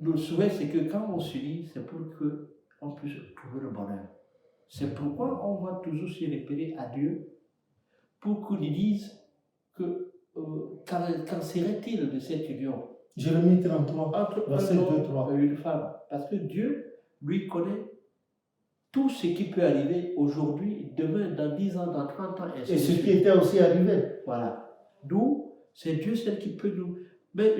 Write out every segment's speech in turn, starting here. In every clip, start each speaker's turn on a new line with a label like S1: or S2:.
S1: le souhait, c'est que quand on s'unit, c'est pour qu'on puisse trouver le bonheur. C'est pourquoi on va toujours se référer à Dieu pour qu'il nous dise que qu'en serait-il de cette union
S2: Jérémie 33,
S1: entre
S2: verset
S1: un
S2: 2,
S1: homme
S2: 3.
S1: et une femme. Parce que Dieu, lui, connaît tout ce qui peut arriver aujourd'hui, demain, dans 10 ans, dans 30 ans,
S2: Et ce qui était aussi arrivé.
S1: Voilà. D'où, c'est Dieu seul qui peut nous... Mais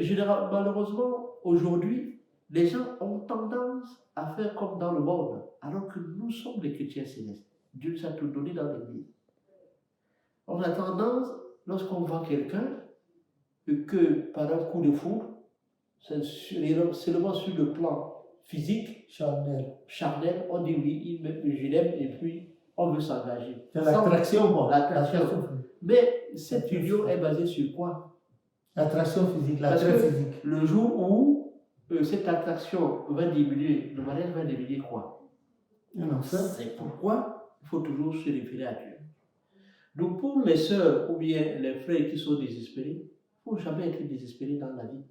S1: malheureusement, aujourd'hui, les gens ont tendance à faire comme dans le monde, alors que nous sommes les chrétiens célestes. Dieu nous a tout donné dans l'Église. On a tendance, lorsqu'on voit quelqu'un, que par un coup de foudre, c'est seulement sur le plan physique, charnel, on dit oui, je l'aime et puis on veut s'engager.
S2: C'est l'attraction, quoi.
S1: L'attraction. Mais cette union est basée sur quoi?
S2: L'attraction physique,
S1: Parce
S2: l'attrait
S1: que
S2: physique.
S1: le jour où cette attraction va diminuer, le mariage va diminuer quoi?
S2: Non, ça.
S1: C'est pourquoi il faut toujours se référer à Dieu. Donc pour les sœurs ou bien les frères qui sont désespérés, il ne faut jamais être désespéré dans la vie.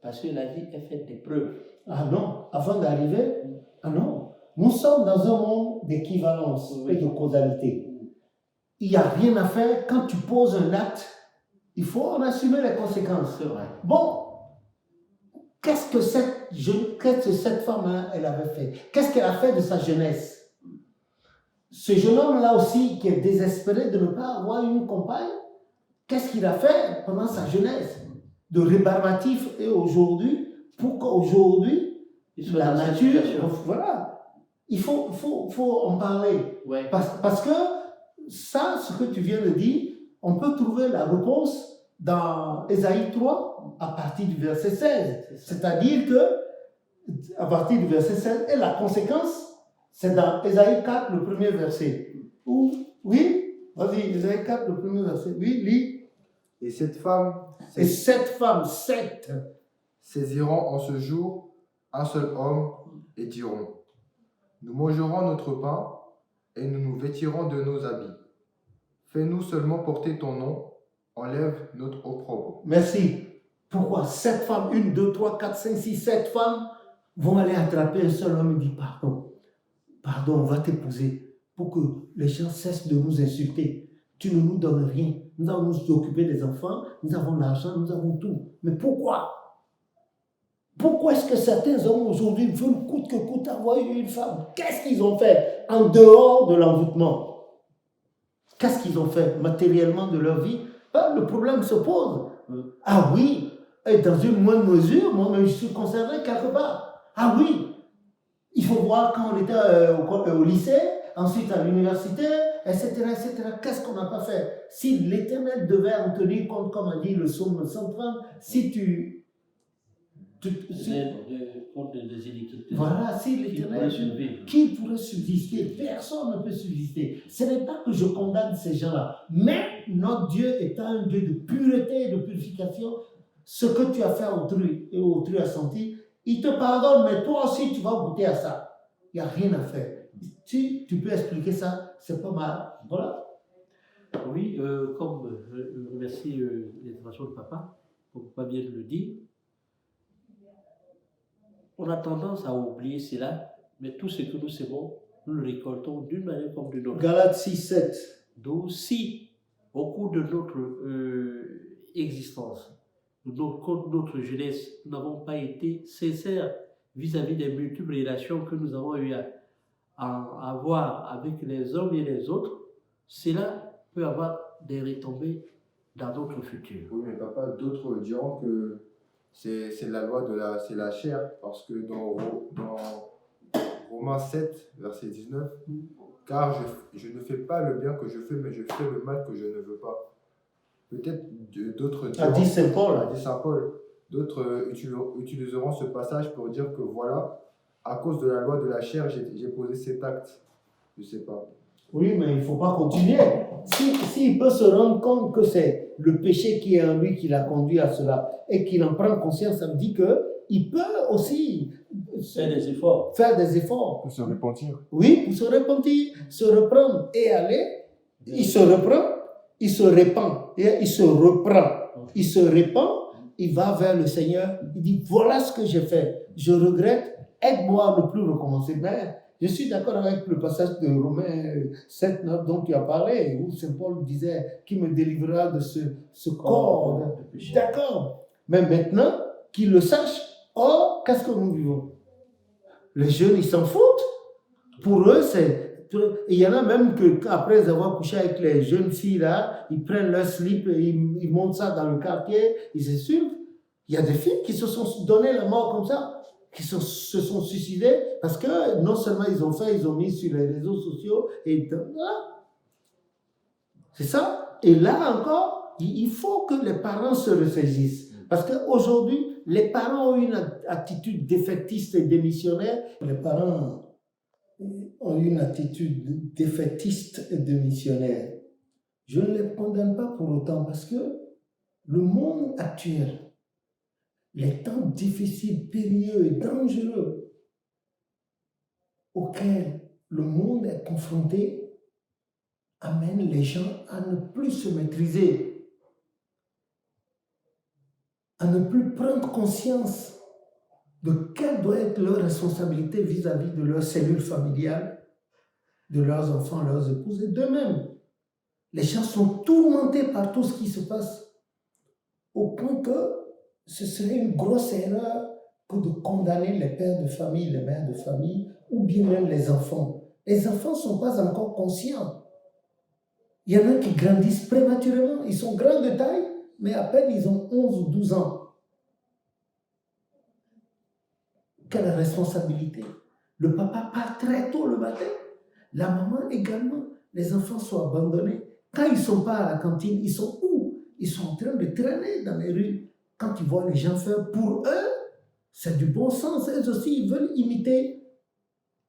S1: Parce que la vie est faite d'épreuves.
S2: Ah non, avant d'arriver, ah non. Nous sommes dans un monde d'équivalence et de causalité. Il n'y a rien à faire. Quand tu poses un acte, il faut en assumer les conséquences.
S1: C'est vrai.
S2: Bon, qu'est-ce que cette femme, elle avait fait? Qu'est-ce qu'elle a fait de sa jeunesse? Ce jeune homme-là aussi, qui est désespéré de ne pas avoir une compagne, qu'est-ce qu'il a fait pendant sa jeunesse? De rébarbatif et aujourd'hui, pour qu'aujourd'hui, la nature, voilà, il faut en parler.
S1: Ouais.
S2: Parce que ça, ce que tu viens de dire, on peut trouver la réponse dans Ésaïe 3 à partir du verset 16. C'est-à-dire que, à partir du verset 16, et la conséquence, c'est dans Ésaïe 4, le premier verset. Oui, vas-y, Ésaïe 4, le premier verset. Oui, lis.
S3: Et cette femme saisiront en ce jour un seul homme et diront: nous mangerons notre pain et nous nous vêtirons de nos habits. Fais-nous seulement porter ton nom, enlève notre opprobre.
S2: Merci. Pourquoi 7 femmes, 1, 2, 3, 4, 5, 6, 7 femmes vont aller attraper un seul homme et dire pardon. Pardon, on va t'épouser pour que les gens cessent de nous insulter. Tu ne nous donnes rien. Nous allons nous occuper des enfants, nous avons l'argent, nous avons tout. Mais pourquoi? Pourquoi est-ce que certains hommes aujourd'hui veulent coûte que coûte avoir une femme? Qu'est-ce qu'ils ont fait en dehors de l'envoûtement? Qu'est-ce qu'ils ont fait matériellement de leur vie? Le problème se pose. Ah oui, et dans une moindre mesure, moi-même je suis concerné quelque part. Ah oui, il faut voir quand on était au lycée, ensuite à l'université, etc., etc. Qu'est-ce qu'on n'a pas fait? Si l'Éternel devait en tenir compte, comme a dit le psaume 130, si voilà, si l'Éternel, qui pourrait subsister? Personne ne peut subsister. Ce n'est pas que je condamne ces gens-là, mais notre Dieu étant un Dieu de pureté et de purification, ce que tu as fait à autrui et autrui a senti, il te pardonne, mais toi aussi tu vas goûter à ça. Il n'y a rien à faire. Si tu peux expliquer ça, c'est pas mal. Voilà.
S1: Oui, comme je remercie l'intervention de papa, pour pas bien le dire, on a tendance à oublier cela, mais tout ce que nous savons, nous le récoltons d'une manière comme d'une autre.
S2: Galates 6, 7.
S1: Donc si, au cours de notre existence, notre jeunesse, nous n'avons pas été sincères vis-à-vis des multiples relations que nous avons eu à avoir avec les hommes et les autres, cela peut avoir des retombées dans notre futur.
S3: Oui, mais papa, d'autres diront que c'est la loi c'est la chair, parce que dans Romains 7, verset 19, car je ne fais pas le bien que je fais, mais je fais le mal que je ne veux pas. Peut-être d'autres diront,
S2: A dit Saint Paul.
S3: D'autres utiliseront ce passage pour dire que voilà, à cause de la loi de la chair, j'ai posé cet acte. Je ne sais pas.
S2: Oui, mais il ne faut pas continuer. S'il peut se rendre compte que c'est le péché qui est en lui qui l'a conduit à cela et qu'il en prend conscience, ça me dit qu'il peut aussi
S1: faire des efforts.
S3: Pour se repentir.
S2: Oui, pour se repentir, se reprendre et aller. Il se reprend, il se répand, et il se reprend, il se répand il va vers le Seigneur, il dit, voilà ce que j'ai fait, je regrette, aide-moi à ne plus recommencer. Mais je suis d'accord avec le passage de Romains 7, 9 dont tu as parlé, où Saint Paul disait, qui me délivrera de ce corps de péché. D'accord. Mais maintenant, qu'ils le sachent, or, qu'est-ce que nous vivons? Les jeunes, ils s'en foutent. Pour eux, c'est... Il y en a même que, après avoir couché avec les jeunes filles là, ils prennent leur slip, ils montent ça dans le quartier, ils s'insultent. Il y a des filles qui se sont donné la mort comme ça, qui se sont suicidées parce que non seulement ils ont mis sur les réseaux sociaux et voilà. C'est ça. Et là encore, il faut que les parents se ressaisissent. Parce qu'aujourd'hui, les parents ont une attitude défaitiste et démissionnaire. Les parents ont une attitude défaitiste et démissionnaire. Je ne les condamne pas pour autant parce que le monde actuel, les temps difficiles, périlleux et dangereux auxquels le monde est confronté amènent les gens à ne plus se maîtriser, à ne plus prendre conscience de quelle doit être leur responsabilité vis-à-vis de leur cellule familiale, de leurs enfants, leurs épouses et d'eux-mêmes. Les gens sont tourmentés par tout ce qui se passe, au point que ce serait une grosse erreur que de condamner les pères de famille, les mères de famille, ou bien même les enfants. Les enfants ne sont pas encore conscients. Il y en a qui grandissent prématurément, ils sont grands de taille, mais à peine ils ont 11 ou 12 ans. Quelle responsabilité. Le papa part très tôt le matin, la maman également. Les enfants sont abandonnés. Quand ils ne sont pas à la cantine, ils sont où? Ils sont en train de traîner dans les rues. Quand ils voient les gens faire, pour eux, c'est du bon sens. Eux aussi, ils veulent imiter.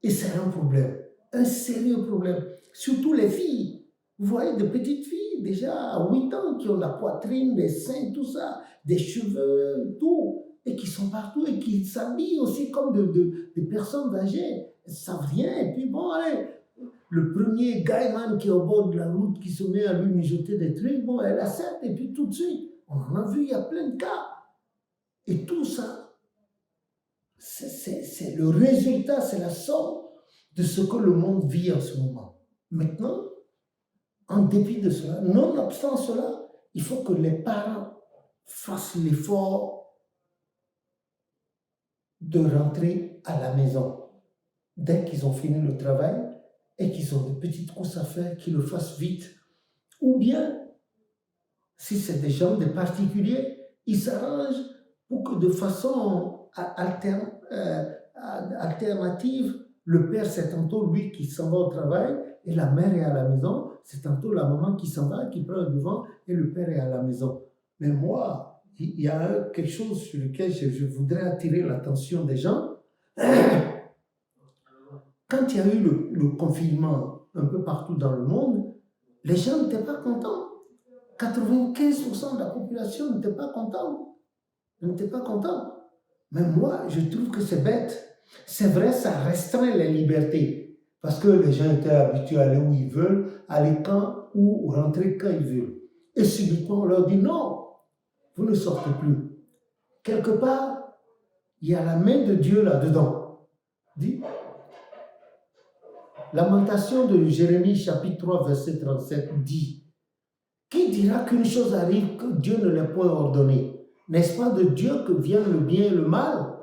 S2: Et c'est un problème, un sérieux problème. Surtout les filles. Vous voyez des petites filles, déjà à 8 ans, qui ont la poitrine, les seins, tout ça, des cheveux, tout. Et qui sont partout et qui s'habillent aussi comme des personnes âgées. Elles ne savent rien. Et puis bon, allez, le premier guyman qui est au bord de la route, qui se met à lui mijoter des trucs, bon, elle accepte. Et puis tout de suite, on en a vu, il y a plein de cas. Et tout ça, c'est le résultat, c'est la somme de ce que le monde vit en ce moment. Maintenant, en dépit de cela, nonobstant cela, il faut que les parents fassent l'effort de rentrer à la maison. Dès qu'ils ont fini le travail et qu'ils ont des petites courses à faire, qu'ils le fassent vite. Ou bien, si c'est des gens, des particuliers, ils s'arrangent pour que de façon alternative, le père c'est tantôt lui qui s'en va au travail et la mère est à la maison, c'est tantôt la maman qui s'en va, qui prend le devant et le père est à la maison. Mais moi, il y a quelque chose sur lequel je voudrais attirer l'attention des gens. Quand il y a eu le confinement un peu partout dans le monde, les gens n'étaient pas contents. 95% de la population n'était pas contente. N'était pas contente. Mais moi, je trouve que c'est bête. C'est vrai, ça restreint les libertés. Parce que les gens étaient habitués à aller où ils veulent, aller quand ou rentrer quand ils veulent. Et subitement, on leur dit non. Vous ne sortez plus. Quelque part, il y a la main de Dieu là-dedans. Dit, Lamentation de Jérémie chapitre 3 verset 37 dit, qui dira qu'une chose arrive que Dieu ne l'ait point ordonnée? N'est-ce pas de Dieu que vient le bien et le mal?